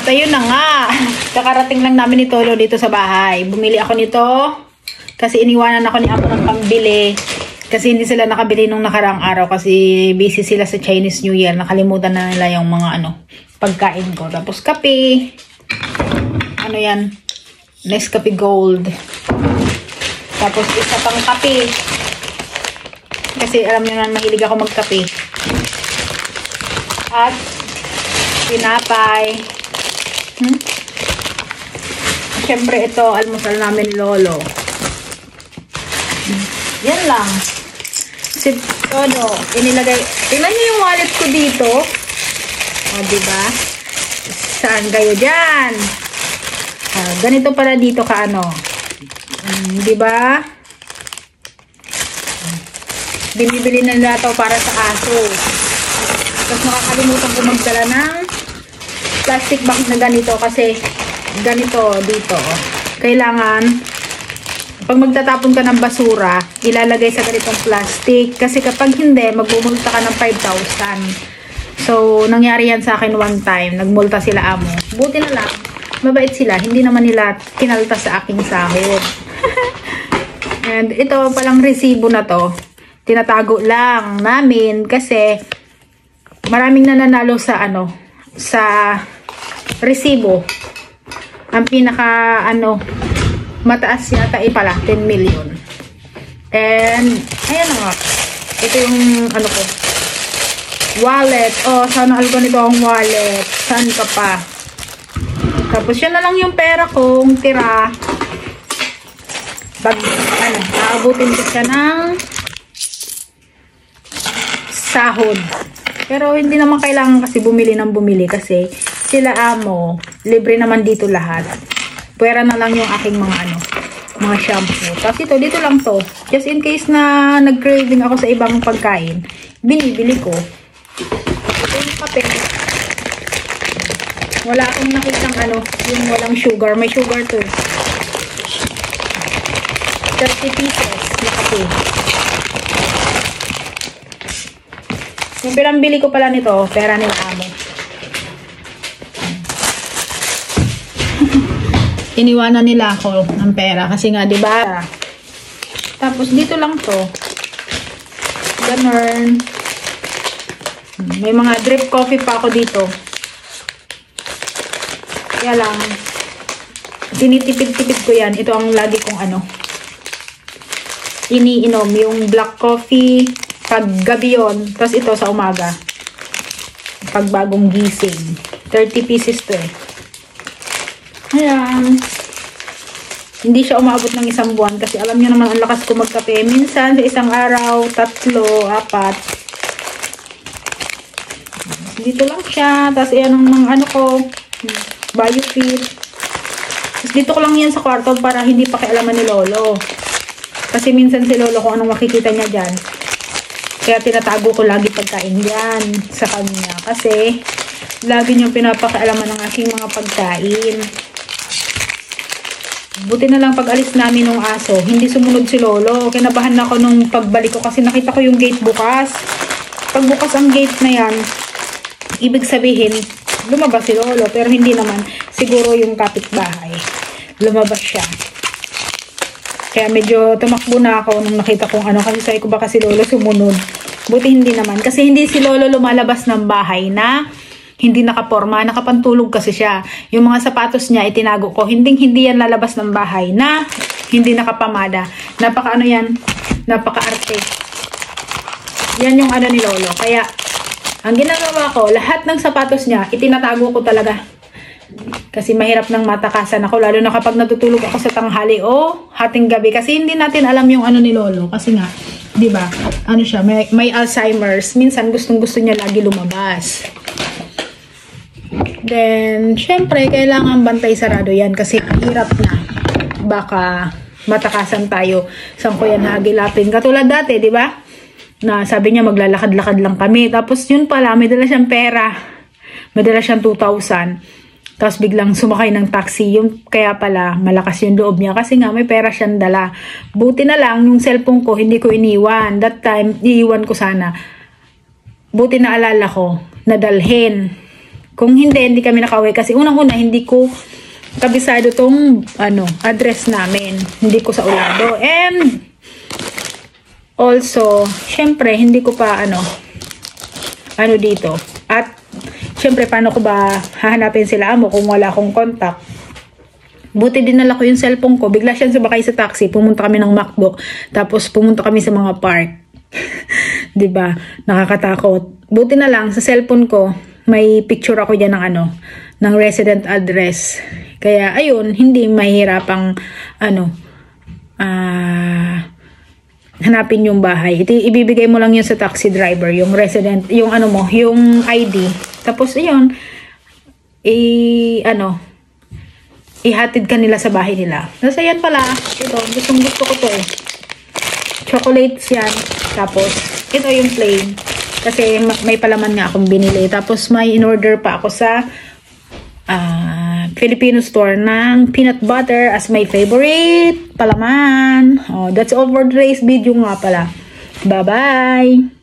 ayun na nga. Kakarating lang namin ni Tolo dito sa bahay. Bumili ako nito kasi iniwanan ako ni Apo ng pambili. Kasi hindi sila nakabili nung nakarang araw kasi busy sila sa Chinese New Year. Nakalimutan na nila yung mga pagkain ko. Tapos kape. Ano yan? Nescafe Gold. Tapos isa pang kape. Kasi alam niyo na mahilig ako magkape. At tinapay. Siyempre ito, almusal namin Lolo. Yan lang. Si Todo, inilagay. Tingnan niyo yung wallet ko dito. O, diba? Saan kayo dyan? Ganito pala dito ka diba? Binibili na nila ito para sa aso. Tapos nakakalimutan ko magdala ng plastic bag na ganito kasi ganito dito. Kailangan pag magtatapon ka ng basura, ilalagay sa ganitong plastic. Kasi kapag hindi, magmumulta ka ng 5,000. So, nangyari yan sa akin one time. Nagmulta sila amo. Buti na lang, mabait sila. Hindi naman nila kinalta sa aking sahod. And ito palang resibo na to, tinatago lang namin kasi maraming nananalo sa sa resibo. Ang pinaka mataas yata pala 10 million. And ayan nga. Ito yung ko. Wallet. Oh, sana all ganito ang wallet. Saan ka pa? Tapos yan na lang yung pera kong tira. Aabutin ko siya ng sahod. Pero hindi naman kailangan kasi bumili ng bumili kasi sila amo, libre naman dito lahat. Pwera na lang yung aking mga shampoo. Tapos ito, dito lang to. Just in case na nag-craving ako sa ibang pagkain, binibili ko. Ito yung kape. Wala akong nakitang yung walang sugar. May sugar to. 30 pieces na kape. Yung pinambili ko pala nito, pera nila amo. Iniwanan nila ako ng pera kasi nga, 'di ba? Tapos dito lang 'to. Ganun. May mga drip coffee pa ako dito. Kaya lang tinitipid-tipid ko 'yan. Ito ang lagi kong iniinom, yung black coffee pag gabi yun. Tapos ito sa umaga. Pag bagong gising. 30 pieces 'to eh. Ayan. Hindi siya umabot ng isang buwan kasi alam niyo naman ang lakas ko magkape. Minsan sa isang araw, 3, 4. Dito lang siya. Tapos ayan ang ko. Biofit. Tapos dito ko lang yan sa kwarto para hindi pakialaman ni Lolo. Kasi minsan si Lolo kung anong makikita niya dyan. Kaya tinatago ko lagi pagkain yan sa kanya. Kasi lagi niyang pinapakialaman ng aking mga pagkain. Buti na lang pag alis namin ng aso, hindi sumunod si Lolo. Kinabahan ako nung pagbalik ko kasi nakita ko yung gate bukas. Pag bukas ang gate na yan, ibig sabihin, lumabas si Lolo. Pero hindi naman. Siguro yung kapitbahay. Lumabas siya. Kaya medyo tumakbo na ako nung nakita kong kasi sabi ko baka si Lolo sumunod. Buti hindi naman. Kasi hindi si Lolo lumalabas ng bahay na hindi nakaporma, nakapantulog kasi siya. Yung mga sapatos niya, itinago ko. Hindi yan lalabas ng bahay na hindi nakapamada. Yan, napaka-arte. Yan yung ni Lolo. Kaya, ang ginagawa ko, lahat ng sapatos niya, itinatago ko talaga. Kasi mahirap nang matakasan ako, lalo na kapag natutulog ako sa tanghali o hating gabi. Kasi hindi natin alam yung ni Lolo. Kasi nga, di ba, siya, may Alzheimer's. Minsan, gustong-gusto niya lagi lumabas. Then, syempre, kailangan bantay sarado yan kasi hirap na. Baka matakasan tayo. Saan ko yan nagilapin? Katulad dati, di ba? Na sabi niya maglalakad-lakad lang kami. Tapos yun pala, may dala siyang pera. May dala siyang 2,000. Tapos biglang sumakay ng taxi. Yung kaya pala, malakas yung loob niya. Kasi nga, may pera siyang dala. Buti na lang, yung cellphone ko, hindi ko iniwan. That time, iiwan ko sana. Buti na alala ko, nadalhin. Kung hindi kami nakauwi. Kasi unang-una, hindi ko kabisado tong, address namin. Hindi ko sa ulado. And, also, syempre, hindi ko pa, dito. At, syempre, paano ko ba hahanapin sila amo kung wala akong contact? Buti dinala ko yung cellphone ko. Bigla siyang sumakay sa taxi. Pumunta kami ng McDo. Tapos, pumunta kami sa mga park. Diba? Nakakatakot. Buti na lang, sa cellphone ko, may picture ako dyan ng resident address. Kaya, ayun, hindi mahirapang, hanapin yung bahay. Ibibigay mo lang yun sa taxi driver, yung resident, yung yung ID. Tapos, ayun, ihatid ka nila sa bahay nila. Tapos, ayan pala, ito, gusto ko to eh. Chocolates yan. Tapos, ito yung plain. Kasi may palaman nga akong binili. Tapos may in-order pa ako sa Filipino store ng peanut butter as my favorite palaman. Oh, that's all for today's video nga pala. Bye-bye!